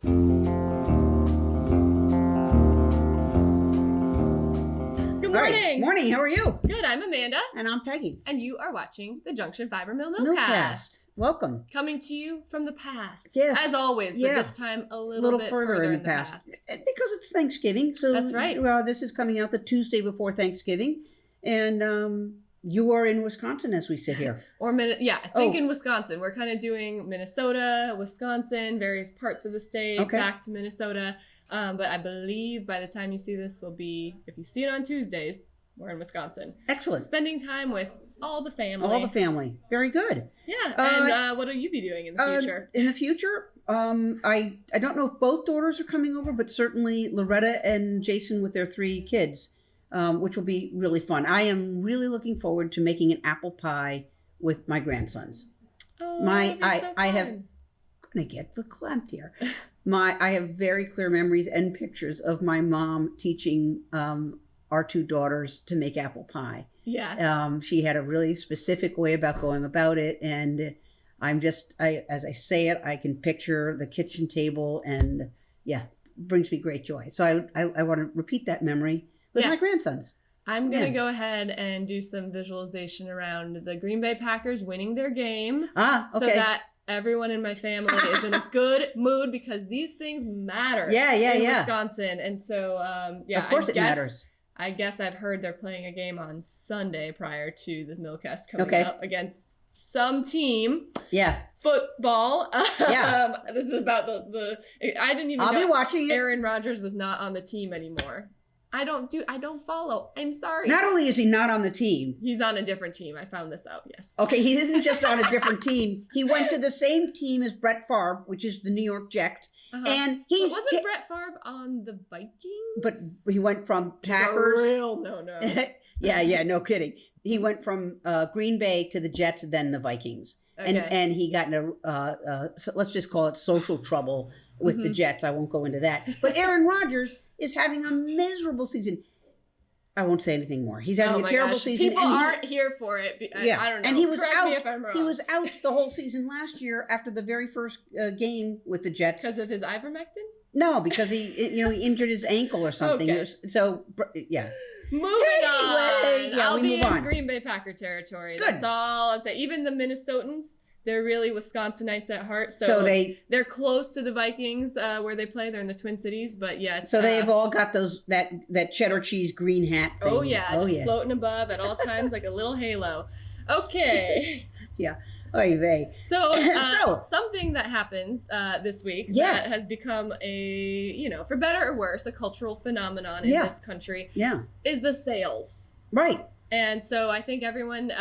Good morning. Morning. How are you? Good. I'm Amanda. And I'm Peggy. And you are watching the Junction Fiber Mill Millcast. Millcast. Welcome. Coming to you from the past. Yes. As always, but this time a little bit further in the past. Because it's Thanksgiving. So that's right. This is coming out the Tuesday before Thanksgiving. And you are in Wisconsin as we sit here. I think in Wisconsin. We're kind of doing Minnesota, Wisconsin, various parts of the state, back to Minnesota. But I believe by the time you see this will be, if you see it on Tuesdays, we're in Wisconsin. Excellent. Spending time with all the family. All the family. Very good. Yeah. And what will you be doing in the future? In the future, I don't know if both daughters are coming over, but certainly Loretta and Jason with their 3 kids, which will be really fun. I am really looking forward to making an apple pie with my grandsons. Oh, I have going to get verklempt here. I have very clear memories and pictures of my mom teaching our 2 daughters to make apple pie. Yeah. She had a really specific way about going about it, and as I say it, I can picture the kitchen table, and brings me great joy. So I want to repeat that memory with my grandsons. I'm going to go ahead and do some visualization around the Green Bay Packers winning their game. So that everyone in my family is in a good mood, because these things matter in Wisconsin. And so, of course it matters. I guess I've heard they're playing a game on Sunday prior to the Millcast coming up against some team. Yeah. Football. This is about the I didn't even know. I'll be watching it. Aaron Rodgers was not on the team anymore. I don't follow. I'm sorry. Not only is he not on the team. He's on a different team. I found this out, yes. Okay, he isn't just on a different team. He went to the same team as Brett Favre, which is the New York Jets. And wasn't Brett Favre on the Vikings? But he went from Packers. No. Yeah, no kidding. He went from Green Bay to the Jets, then the Vikings. And he got into, let's just call it social trouble with the Jets. I won't go into that. But Aaron Rodgers is having a miserable season. I won't say anything more. He's having a terrible season. People aren't here for it. I don't know. And he was Correct me if I'm wrong. He was out the whole season last year after the very first game with the Jets. Because of his ivermectin? No, because he injured his ankle or something. Okay. Moving on. I'll be in Green Bay Packer territory. Good. That's all I'm saying. Even the Minnesotans, they're really Wisconsinites at heart. So they're close to the Vikings where they play. They're in the Twin Cities, but so they've all got that cheddar cheese green hat thing. Oh yeah, floating above at all times like a little halo. Okay. Yeah. Oy vey. So something that happens this week that has become a, for better or worse, a cultural phenomenon in this country is the sales. Right. And so I think everyone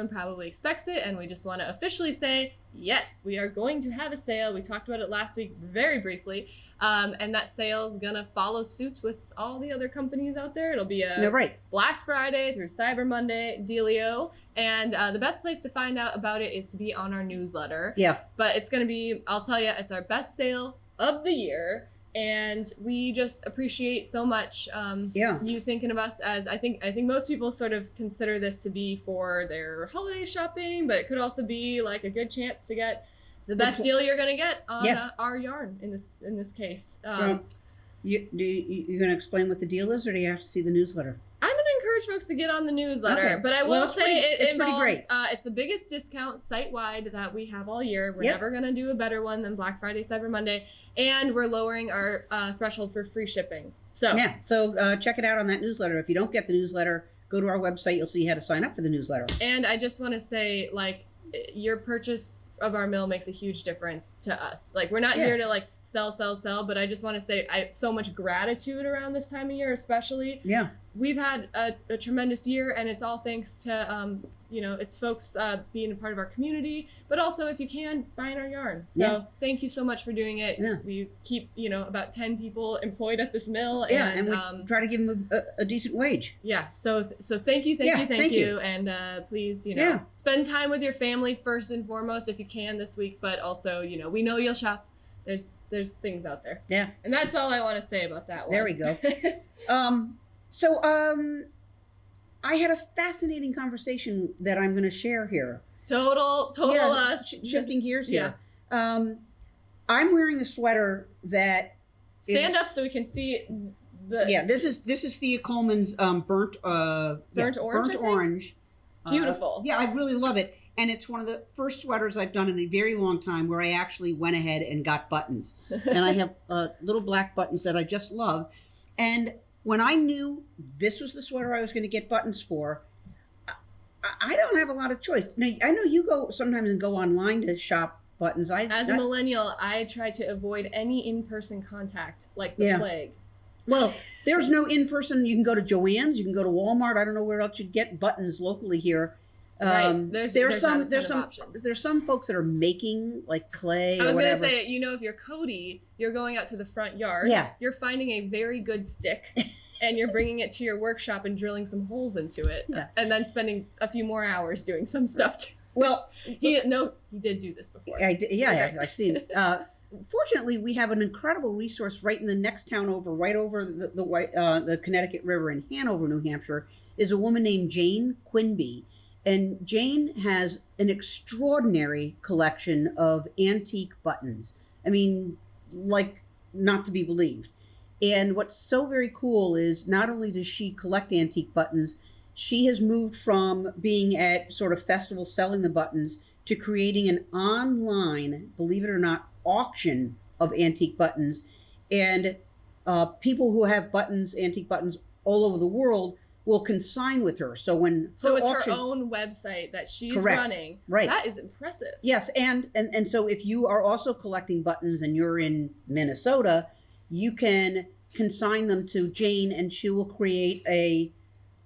probably expects it, and we just want to officially say, yes, we are going to have a sale. We talked about it last week very briefly, and that sale's going to follow suit with all the other companies out there. It'll be a Black Friday through Cyber Monday dealio, and the best place to find out about it is to be on our newsletter. Yeah. But it's going to be, I'll tell you, it's our best sale of the year. And we just appreciate so much you thinking of us as I think most people sort of consider this to be for their holiday shopping, but it could also be like a good chance to get the best deal you're gonna get on our yarn in this case. You're going to explain what the deal is, or do you have to see the newsletter? I'm going to encourage folks to get on the newsletter, but I will say it involves, pretty great. It's the biggest discount site-wide that we have all year. We're never going to do a better one than Black Friday, Cyber Monday, and we're lowering our threshold for free shipping. So check it out on that newsletter. If you don't get the newsletter, go to our website. You'll see how to sign up for the newsletter. And I just want to say, your purchase of our mill makes a huge difference to us. We're not here to sell, but I just want to say so much gratitude around this time of year, especially. Yeah. We've had a tremendous year, and it's all thanks to, it's folks being a part of our community, but also, if you can, buying our yarn. So thank you so much for doing it. Yeah. We keep, about 10 people employed at this mill. Yeah, and we try to give them a decent wage. Yeah, so thank you. And please, spend time with your family first and foremost if you can this week, but also, we know you'll shop. There's things out there. Yeah. And that's all I want to say about that one. There we go. I had a fascinating conversation that I'm going to share here. Total. Shifting gears here. I'm wearing the sweater that stand up so we can see the. Yeah, this is Thea Coleman's burnt orange. Beautiful. Yeah, I really love it. And it's one of the first sweaters I've done in a very long time where I actually went ahead and got buttons. And I have little black buttons that I just love. And when I knew this was the sweater I was going to get buttons for, I don't have a lot of choice. Now, I know you go sometimes and go online to shop buttons. As a millennial, I try to avoid any in-person contact like the plague. Well, there's no in-person. You can go to Joann's, you can go to Walmart. I don't know where else you'd get buttons locally here. Right. There's some folks that are making like clay. I was going to say, if you're Cody, you're going out to the front yard. Yeah. You're finding a very good stick and you're bringing it to your workshop and drilling some holes into it. Yeah. And then spending a few more hours doing some stuff too. Well, he did do this before. I did, yeah, okay. I've seen it. Fortunately, we have an incredible resource right in the next town over, right over the Connecticut River in Hanover, New Hampshire, is a woman named Jane Quimby. And Jane has an extraordinary collection of antique buttons. I mean, like, not to be believed. And what's so very cool is not only does she collect antique buttons, she has moved from being at sort of festivals selling the buttons to creating an online, believe it or not, auction of antique buttons. And people who have buttons, antique buttons all over the world will consign with her. So it's her own website that she's running. Right. That is impressive. Yes, and so if you are also collecting buttons and you're in Minnesota, you can consign them to Jane and she will create a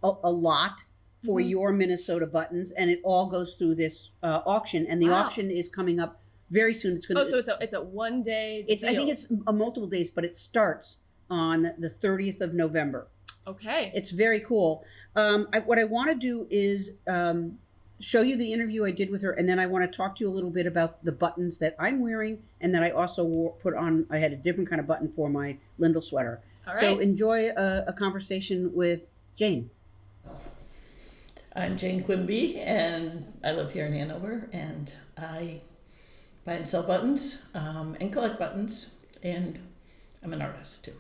lot for your Minnesota buttons, and it all goes through this auction. And the auction is coming up very soon. It's going. So it's a 1 day. I think it's a multiple days, but it starts on the 30th of November. Okay. It's very cool. What I want to do is show you the interview I did with her, and then I want to talk to you a little bit about the buttons that I'm wearing, and that I also put on. I had a different kind of button for my Lindell sweater. All right. So enjoy a conversation with Jane. I'm Jane Quimby, and I live here in Hanover, and I buy and sell buttons and collect buttons, and I'm an artist too.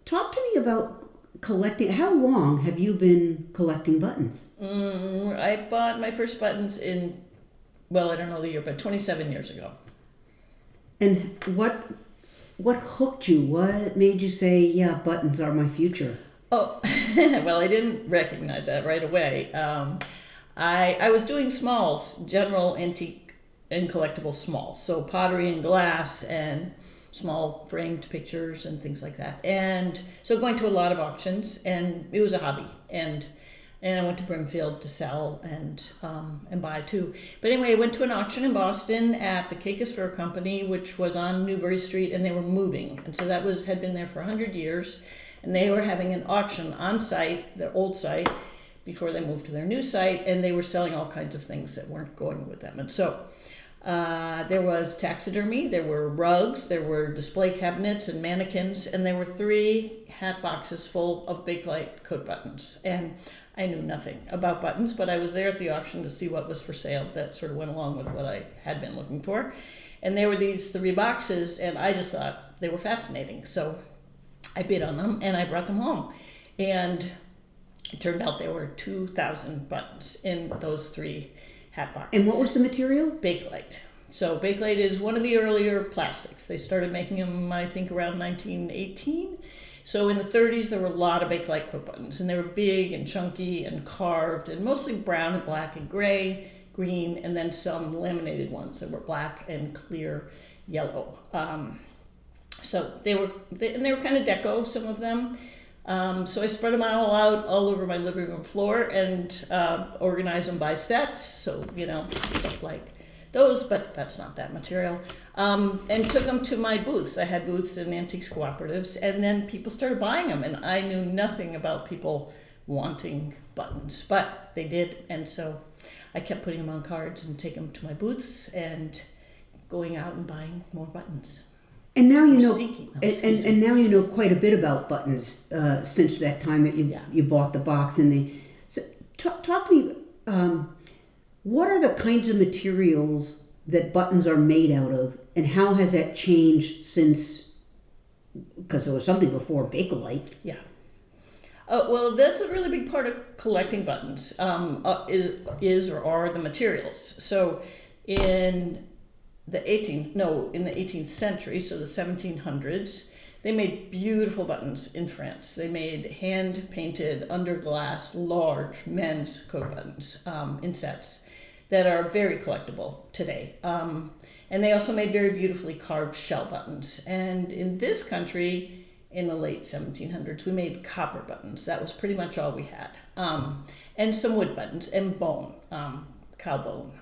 Talk to me about collecting. How long have you been collecting buttons? I bought my first buttons I don't know the year, but 27 years ago. And what hooked you? What made you say, yeah, buttons are my future? Oh, well, I didn't recognize that right away. I was doing smalls, general antique and collectible smalls, so pottery and glass and small framed pictures and things like that. And so going to a lot of auctions, and it was a hobby. And I went to Brimfield to sell and buy too. But anyway, I went to an auction in Boston at the Caicos Fur Company, which was on Newbury Street, and they were moving. And so that had been there for 100 years. And they were having an auction on site, their old site, before they moved to their new site, and they were selling all kinds of things that weren't going with them. And so there was taxidermy, there were rugs, there were display cabinets and mannequins, and there were 3 hat boxes full of Bakelite coat buttons. And I knew nothing about buttons, but I was there at the auction to see what was for sale. That sort of went along with what I had been looking for. And there were these 3 boxes, and I just thought they were fascinating. So I bid on them, and I brought them home. And it turned out there were 2,000 buttons in those 3 hat boxes. And what was the material? Bakelite. So Bakelite is one of the earlier plastics. They started making them, I think, around 1918. So in the 30s, there were a lot of Bakelite coat buttons, and they were big and chunky and carved, and mostly brown and black and gray, green, and then some laminated ones that were black and clear yellow. So they were kind of deco, some of them. So I spread them all over my living room floor and organized them by sets. So, stuff like those, but that's not that material. And took them to my booths. I had booths in antiques cooperatives, and then people started buying them, and I knew nothing about people wanting buttons, but they did. And so I kept putting them on cards and taking them to my booths and going out and buying more buttons. And now you know, and now you know quite a bit about buttons since that time that you bought the box. So talk to me. What are the kinds of materials that buttons are made out of, And how has that changed since, because there was something before Bakelite. Yeah. Well, that's a really big part of collecting buttons, is or are the materials. So in the 18th century, so the 1700s, they made beautiful buttons in France. They made hand-painted, under glass, large men's coat buttons in sets that are very collectible today. And they also made very beautifully carved shell buttons. And in this country, in the late 1700s, we made copper buttons. That was pretty much all we had. And some wood buttons and bone, cow bone.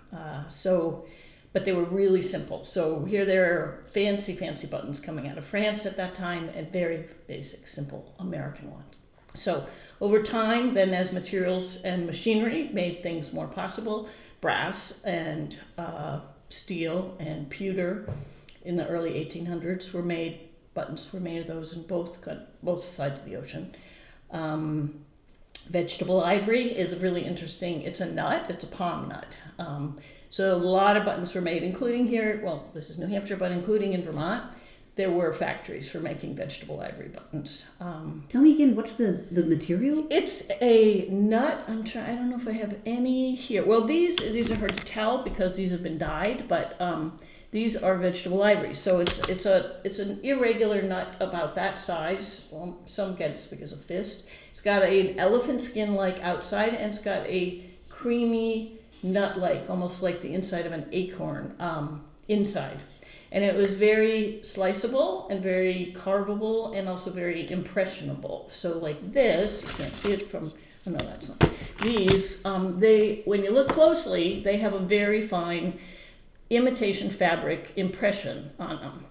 But they were really simple. So here there are fancy, fancy buttons coming out of France at that time, and very basic, simple American ones. So over time, then as materials and machinery made things more possible, brass and steel and pewter in the early 1800s buttons were made of those in both sides of the ocean. Vegetable ivory is a really interesting, it's a nut, it's a palm nut. So a lot of buttons were made, including here, well, this is New Hampshire, but including in Vermont, there were factories for making vegetable ivory buttons. Tell me again, what's the material? It's a nut. I don't know if I have any here. Well, these are hard to tell because these have been dyed, but these are vegetable ivory. So it's an irregular nut about that size. Well, some get as big as a fist. It's got an elephant skin-like outside, and it's got a creamy nut-like, almost like the inside of an acorn inside. And it was very sliceable and very carvable and also very impressionable. So like this, you can't see it from, oh no, that's not. These, when you look closely, they have a very fine imitation fabric impression on them.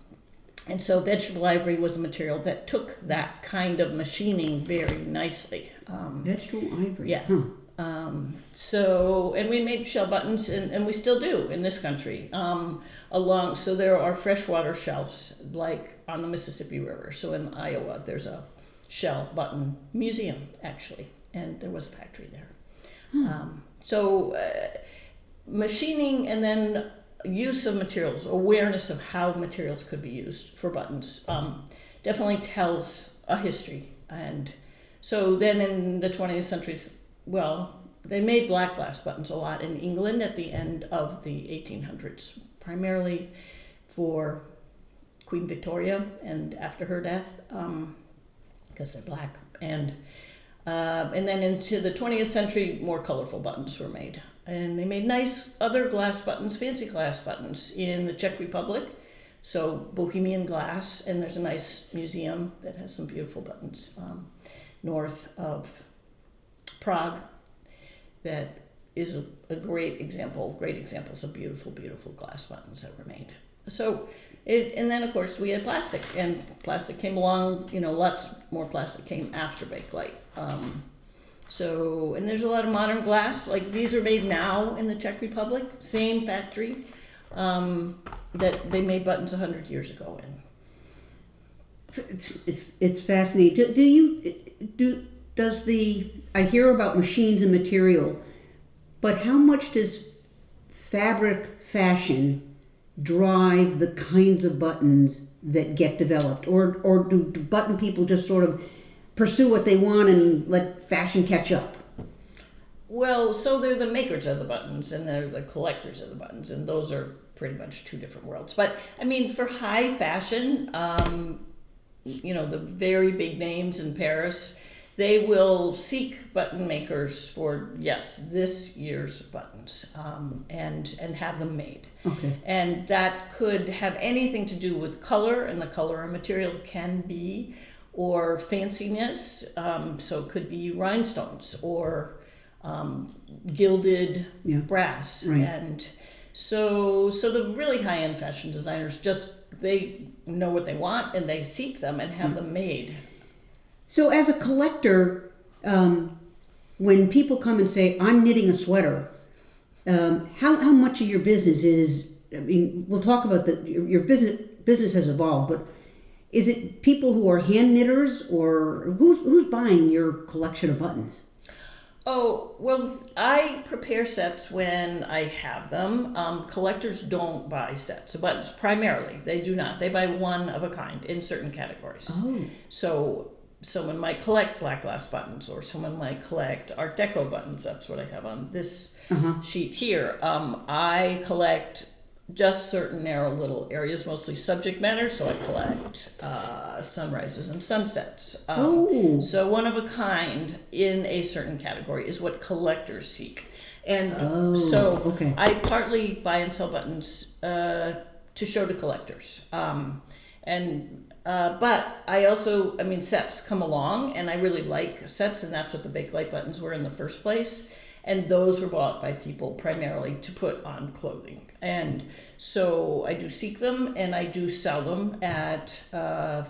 And so vegetable ivory was a material that took that kind of machining very nicely. Vegetable ivory? Yeah. Huh. And we made shell buttons, and we still do in this country. So there are freshwater shells, like on the Mississippi River. So in Iowa, there's a shell button museum, actually, and there was a factory there. Machining and then use of materials, awareness of how materials could be used for buttons, definitely tells a history. And so then in the 20th century, well, they made black glass buttons a lot in England at the end of the 1800s, primarily for Queen Victoria and after her death, because they're black. And then into the 20th century, more colorful buttons were made. And they made nice other glass buttons, fancy glass buttons in the Czech Republic, so Bohemian glass, and there's a nice museum that has some beautiful buttons north of Prague that is a great examples of beautiful, beautiful glass buttons that were made. So, and then of course we had plastic, and plastic came along, lots more plastic came after Bakelite. And there's a lot of modern glass, like these are made now in the Czech Republic, same factory that they made buttons 100 years ago in. It's fascinating. I hear about machines and material, but how much does fabric fashion drive the kinds of buttons that get developed? Or do button people just sort of pursue what they want and let fashion catch up? Well, so they're the makers of the buttons and they're the collectors of the buttons, and those are pretty much two different worlds. But I mean, for high fashion, the very big names in Paris, they will seek button makers for, this year's buttons, and have them made. Okay. And that could have anything to do with color, and the color or material can be, or fanciness, so it could be rhinestones or gilded brass. Right. And so the really high-end fashion designers they know what they want and they seek them and have them made. So as a collector, when people come and say, I'm knitting a sweater, how much of your business is, we'll talk about your business has evolved, but is it people who are hand knitters, or who's buying your collection of buttons? Oh, well, I prepare sets when I have them. Collectors don't buy sets of buttons, primarily. They do not. They buy one of a kind in certain categories. Oh. So someone might collect black glass buttons, or someone might collect Art Deco buttons. That's what I have on this sheet here. I collect just certain narrow little areas, mostly subject matter. So I collect sunrises and sunsets. So one of a kind in a certain category is what collectors seek. And I partly buy and sell buttons to show to collectors. But I also, sets come along, and I really like sets, and that's what the Bakelite buttons were in the first place. And those were bought by people primarily to put on clothing. And so I do seek them, and I do sell them at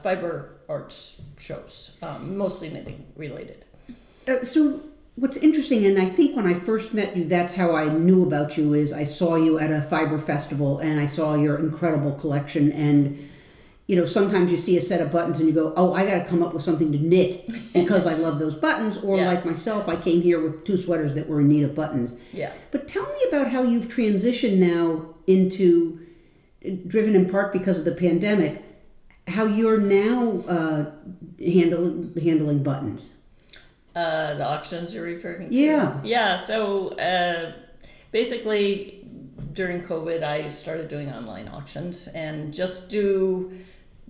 fiber arts shows, mostly knitting related. So what's interesting, and I think when I first met you, that's how I knew about you, is I saw you at a fiber festival, and I saw your incredible collection. And sometimes you see a set of buttons and you go, oh, I got to come up with something to knit because I love those buttons. Or like myself, I came here with 2 sweaters that were in need of buttons. Yeah. But tell me about how you've transitioned now into, driven in part because of the pandemic, how you're now handling buttons. The auctions you're referring to? Yeah. Yeah, so basically during COVID, I started doing online auctions and just do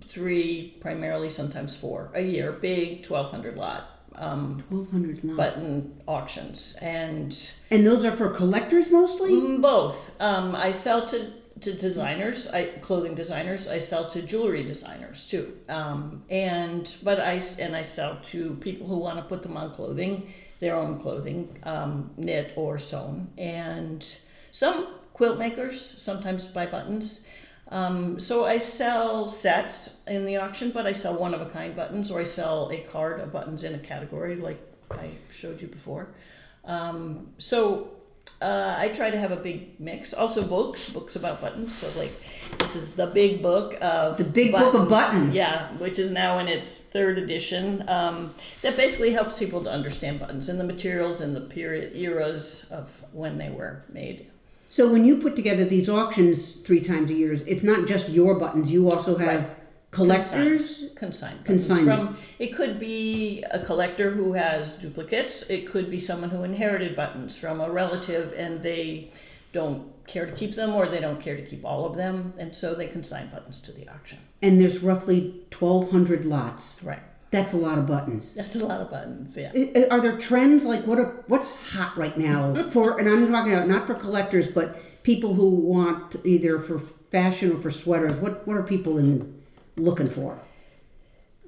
3, primarily sometimes 4 a year, big 1,200 lot. 1,200 lot button auctions, and those are for collectors mostly. Both. I sell to designers, clothing designers. I sell to jewelry designers too, but I sell to people who want to put them on clothing, their own clothing, knit or sewn, and some quilt makers sometimes buy buttons. So I sell sets in the auction, but I sell one-of-a-kind buttons, or I sell a card of buttons in a category like I showed you before. I try to have a big mix. Also books about buttons. So like this is the big book of book of buttons. Yeah, which is now in its 3rd edition. That basically helps people to understand buttons and the materials and the period eras of when they were made. So when you put together these auctions 3 times a year, it's not just your buttons. You also have collectors? Consigned buttons. It could be a collector who has duplicates. It could be someone who inherited buttons from a relative and they don't care to keep them, or they don't care to keep all of them, and so they consign buttons to the auction. And there's roughly 1,200 lots. Right. That's a lot of buttons. That's a lot of buttons, yeah. Are there trends, like what's hot right now for, and I'm talking about not for collectors, but people who want either for fashion or for sweaters, what are people looking for?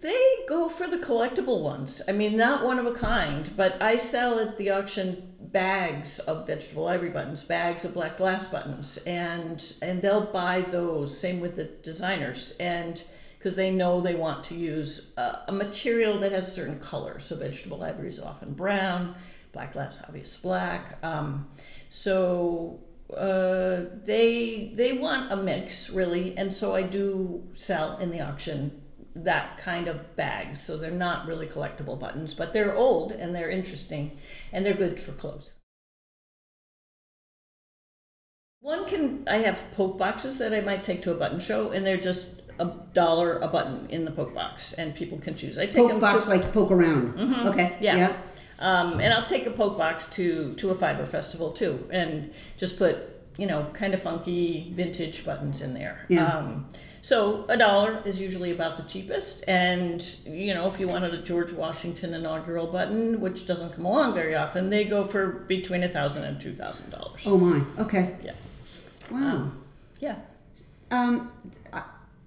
They go for the collectible ones. Not one of a kind, but I sell at the auction bags of vegetable ivory buttons, bags of black glass buttons, and they'll buy those. Same with the designers, and because they know they want to use a material that has a certain color. So vegetable ivory is often brown, black glass obvious black. They want a mix, really, and so I do sell in the auction that kind of bag. So they're not really collectible buttons, but they're old and they're interesting and they're good for clothes. I have poke boxes that I might take to a button show, and they're just $1 a button in the poke box, and people can choose. I take poke them box like poke around. Mm-hmm. Okay. Yeah. And I'll take a poke box to a fiber festival too, and just put kind of funky vintage buttons in there. Yeah. So $1 is usually about the cheapest, and if you wanted a George Washington inaugural button, which doesn't come along very often, they go for between $1,000 and $2,000. Oh my. Okay. Yeah. Wow. Yeah.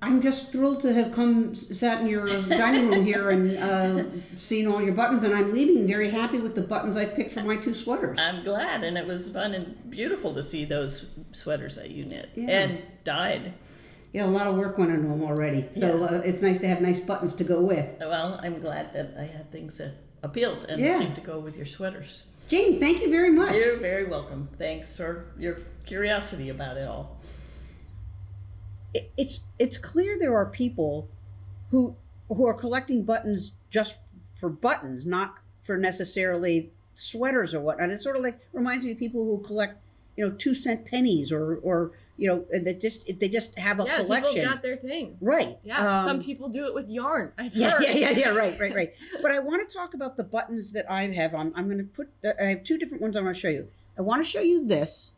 I'm just thrilled to have sat in your dining room here and seen all your buttons, and I'm leaving very happy with the buttons I picked for my 2 sweaters. I'm glad, and it was fun and beautiful to see those sweaters that you knit and dyed. Yeah, a lot of work went into them already, so it's nice to have nice buttons to go with. Well, I'm glad that I had things that appealed and seemed to go with your sweaters. Jane, thank you very much. You're very welcome. Thanks for your curiosity about it all. It's clear there are people who are collecting buttons just for buttons, not for necessarily sweaters or whatnot. It sort of like reminds me of people who collect, 2-cent pennies or they just have a collection. People got their thing. Right. Yeah. Some people do it with yarn. I've heard. Yeah. Right. But I want to talk about the buttons that I have on. I'm going to put. I have 2 different ones I want to show you. I want to show you this.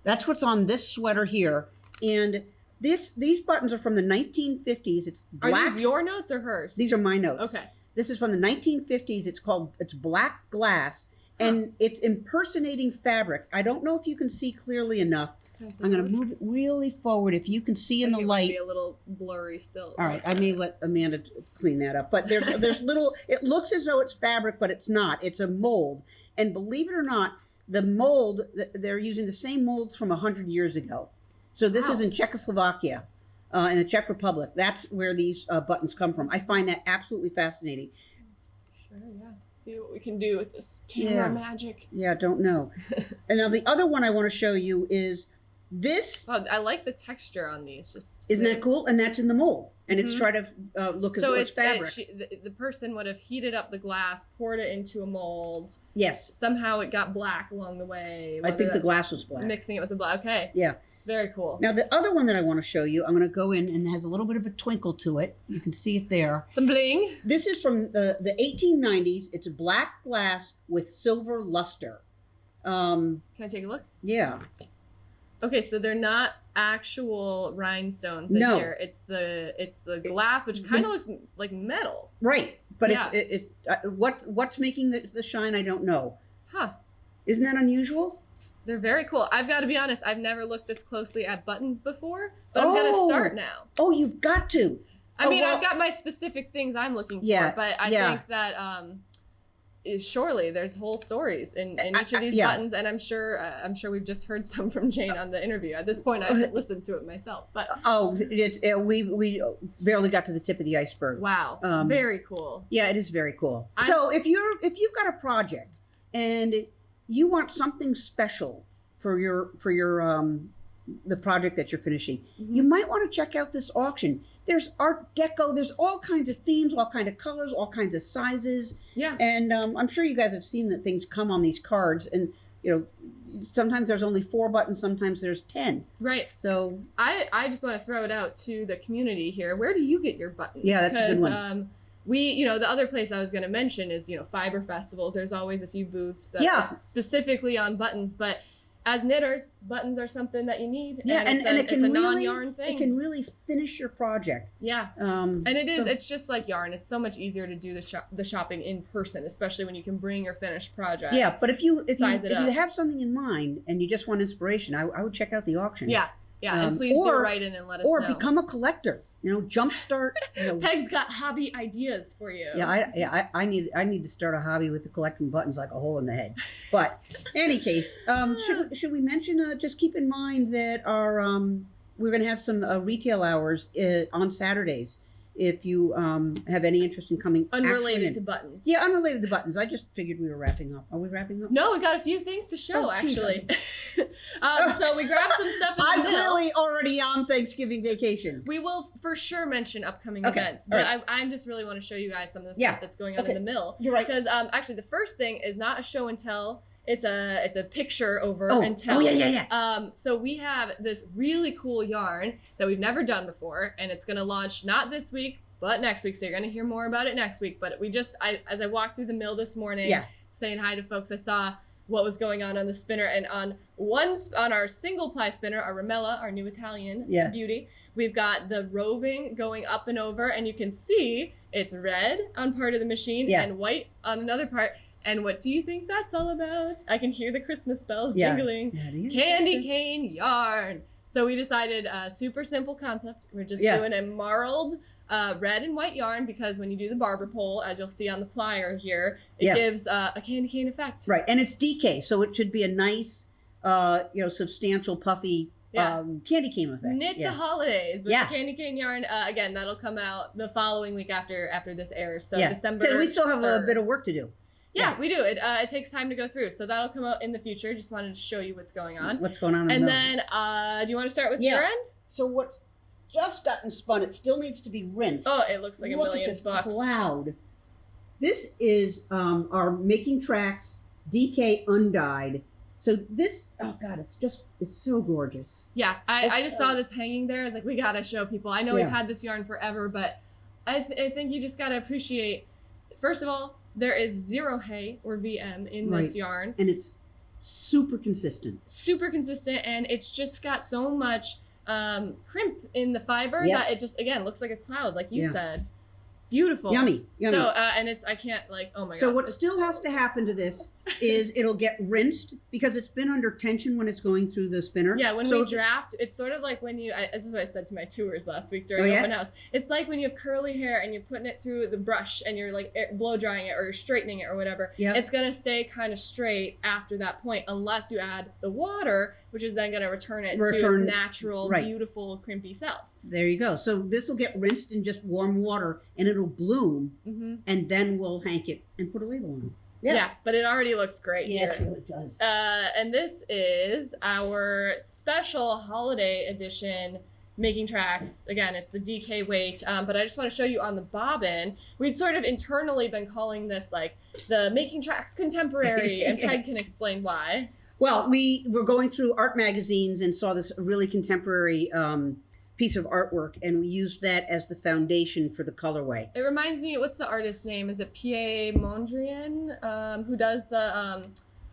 That's what's on this sweater here, and these buttons are from the 1950s. It's black. Are these your notes or hers? These are my notes. Okay. This is from the 1950s. It's black glass, and it's impersonating fabric. I don't know if you can see clearly enough. I'm going to move it really forward. If you can see in the light, it might be a little blurry still. All right, I may let Amanda clean that up. But there's little. It looks as though it's fabric, but it's not. It's a mold, and believe it or not, the mold they're using the same molds from 100 years ago. So this is in Czechoslovakia, in the Czech Republic. That's where these buttons come from. I find that absolutely fascinating. Sure, yeah. See what we can do with this camera magic. Yeah, don't know. And now the other one I want to show you is this. Oh, I like the texture on these. Isn't that cool? And that's in the mold. And it's trying to look as though it's fabric. The person would have heated up the glass, poured it into a mold. Yes. Somehow it got black along the way. I think the glass was black. Mixing it with the black. Okay. Yeah. Very cool. Now, the other one that I want to show you, I'm going to go in, and it has a little bit of a twinkle to it. You can see it there. Some bling. This is from the 1890s. It's black glass with silver luster. Can I take a look? Yeah. Okay, so they're not actual rhinestones in here. It's the glass, which kind of looks like metal. Right, but it's what's making the shine? I don't know. Huh? Isn't that unusual? They're very cool. I've got to be honest. I've never looked this closely at buttons before, but I'm gonna start now. Oh, you've got to. I mean, I've got my specific things I'm looking for, but I think that surely there's whole stories in each of these buttons, and I'm sure we've just heard some from Jane on the interview. At this point, I've listened to it myself, but we barely got to the tip of the iceberg. Wow, very cool. Yeah, it is very cool. So if you've got a project and you want something special for your the project that you're finishing, you might want to check out this auction. There's Art Deco. There's all kinds of themes, all kinds of colors, all kinds of sizes. Yeah. And I'm sure you guys have seen that things come on these cards, and sometimes there's only 4 buttons, sometimes there's 10. Right. So I just want to throw it out to the community here. Where do you get your buttons? Yeah, that's a good one. The other place I was going to mention is, fiber festivals. There's always a few booths that are specifically on buttons, but as knitters, buttons are something that you need. Yeah, and it's a non-yarn thing. It can really finish your project. Yeah, and it's just like yarn. It's so much easier to do the shopping in person, especially when you can bring your finished project. Yeah, but if you have something in mind and you just want inspiration, I would check out the auction. Yeah, and please do write in and let us know. Or become a collector. Jumpstart. Peg's got hobby ideas for you. Yeah, I need to start a hobby with the collecting buttons like a hole in the head. But in any case, should we mention? Just keep in mind that we're going to have some retail hours on Saturdays. If you have any interest in coming, unrelated to buttons. Yeah, unrelated to buttons. I just figured we were wrapping up. Are we wrapping up? No, we got a few things to show actually. So we grabbed some stuff. I'm clearly already on Thanksgiving vacation. We will for sure mention upcoming events, but I just really want to show you guys some of the stuff that's going on in the mill. You're right. Because actually, the first thing is not a show and tell. It's a picture over and tell. Oh, yeah. So we have this really cool yarn that we've never done before, and it's going to launch not this week, but next week. So you're going to hear more about it next week. But as I walked through the mill this morning, saying hi to folks, I saw what was going on the spinner, and on our single ply spinner, our Ramella, our new Italian beauty, we've got the roving going up and over, and you can see it's red on part of the machine and white on another part. And what do you think that's all about? I can hear the Christmas bells jingling. Candy cane yarn. So we decided a super simple concept. We're just doing a marled red and white yarn, because when you do the barber pole, as you'll see on the plier here, it gives a candy cane effect. Right, and it's DK, so it should be a nice, substantial, puffy candy cane effect. Knit the holidays with the candy cane yarn. Again, that'll come out the following week after this airs. So December. Because we still have a bit of work to do. Yeah, we do. It takes time to go through. So that'll come out in the future. Just wanted to show you what's going on. What's going on. And then, do you want to start with your end? So what's just gotten spun, it still needs to be rinsed. Oh, it looks like $1 million. Look at this cloud. This is our Making Tracks DK Undyed. So this, oh God, it's so gorgeous. Yeah, I just saw this hanging there. I was like, we gotta show people. I know we've had this yarn forever, but I think you just gotta appreciate, first of all, there is 0 hay or VM in this yarn. And it's super consistent. Super consistent, and it's just got so much crimp in the fiber that it just, again, looks like a cloud, like you said. Beautiful. Yummy. So, and it's, I can't, like, oh my God. So what still has to happen to this is it'll get rinsed because it's been under tension when it's going through the spinner. Yeah, when we draft, it's sort of like when this is what I said to my tours last week during open house. It's like when you have curly hair and you're putting it through the brush and you're like blow drying it or you're straightening it or whatever. Yep. It's going to stay kind of straight after that point unless you add the water, which is then going to return it to its natural, beautiful, crimpy self. There you go. So this will get rinsed in just warm water and it'll bloom, and then we'll hank it and put a label on it. Yeah, but it already looks great. Yeah, it really does. And this is our special holiday edition Making Tracks. Again, it's the DK weight, but I just want to show you on the bobbin. We'd sort of internally been calling this like the Making Tracks Contemporary, and Peg can explain why. Well, we were going through art magazines and saw this really contemporary piece of artwork, and we used that as the foundation for the colorway. It reminds me, what's the artist's name? Is it Pierre Mondrian, who does the,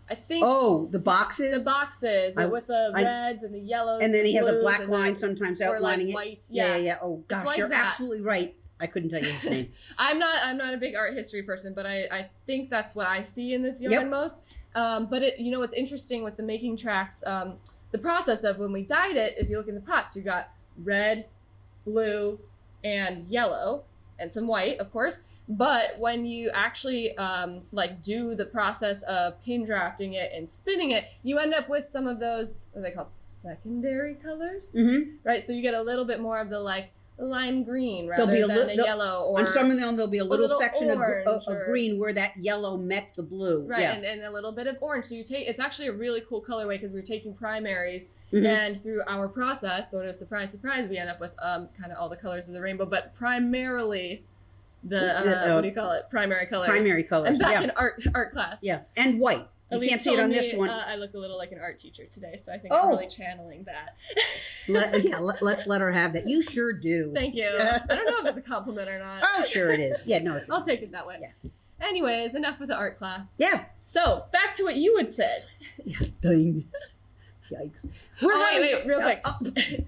I think... Oh, the boxes? The boxes, with the reds and the yellows. And then he has a black line sometimes outlining it. Or like white, Yeah. Oh, gosh, like you're absolutely right. I couldn't tell you his name. I'm not a big art history person, but I think that's what I see in this yarn most. But it, what's interesting with the Making Tracks, the process of when we dyed it, if you look in the pots, you got red, blue, and yellow, and some white, of course. But when you actually do the process of pin drafting it and spinning it, you end up with some of those, what are they called, secondary colors, right? So you get a little bit more of the lime green rather than a yellow, or on some of them there'll be a little section of green where that yellow met the blue, right? And a little bit of orange. So it's actually a really cool colorway because we're taking primaries, and through our process, sort of surprise, we end up with kind of all the colors of the rainbow, but primarily the what do you call it? Primary colors. Primary colors. I'm back in art class. Yeah, and white. You can't see it on this one. I look a little like an art teacher today, so I think I'm really channeling that. Let's let her have that. You sure do. Thank you. I don't know if it's a compliment or not. Oh, sure it is. Yeah, no, I'll take it that way. Yeah. Anyways, enough with the art class. Yeah. So back to what you had said. Yeah, dang. Yikes. Wait, real quick.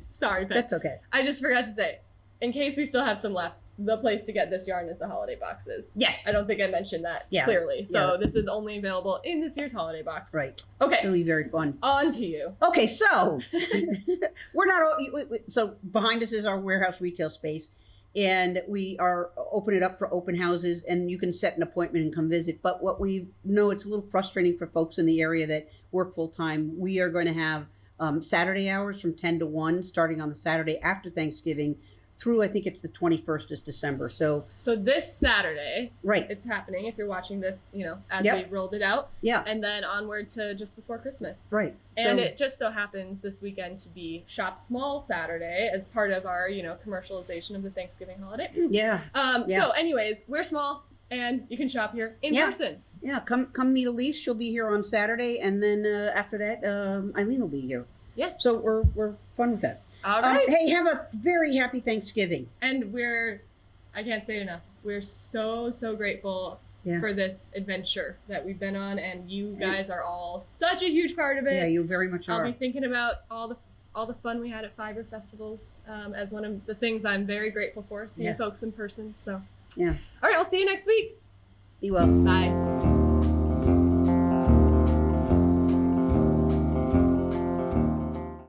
Sorry, Peg. That's okay. I just forgot to say, in case we still have some left, the place to get this yarn is the holiday boxes. Yes. I don't think I mentioned that clearly. So this is only available in this year's holiday box. Right. Okay. It'll be very fun. On to you. Okay, so we're not, so behind us is our warehouse retail space, and we are open it up for open houses, and you can set an appointment and come visit. But what we know, it's a little frustrating for folks in the area that work full time. We are going to have Saturday hours from 10 to 1, starting on the Saturday after Thanksgiving, through I think it's the 21st is December. So this Saturday, right, it's happening if you're watching this, as we rolled it out. Yeah. And then onward to just before Christmas. Right. And it just so happens this weekend to be Shop Small Saturday as part of our, commercialization of the Thanksgiving holiday. Yeah. So anyways, we're small and you can shop here in person. Yeah, come meet Elise. She'll be here on Saturday, and then after that, Eileen will be here. Yes. So we're fun with that. All right. Hey, have a very happy Thanksgiving. And I can't say it enough, we're so grateful for this adventure that we've been on, and you guys are all such a huge part of it. Yeah, you very much are. I'll be thinking about all the fun we had at Fiber Festivals as one of the things I'm very grateful for, seeing folks in person. So, yeah. All right, I'll see you next week. Be well. Bye.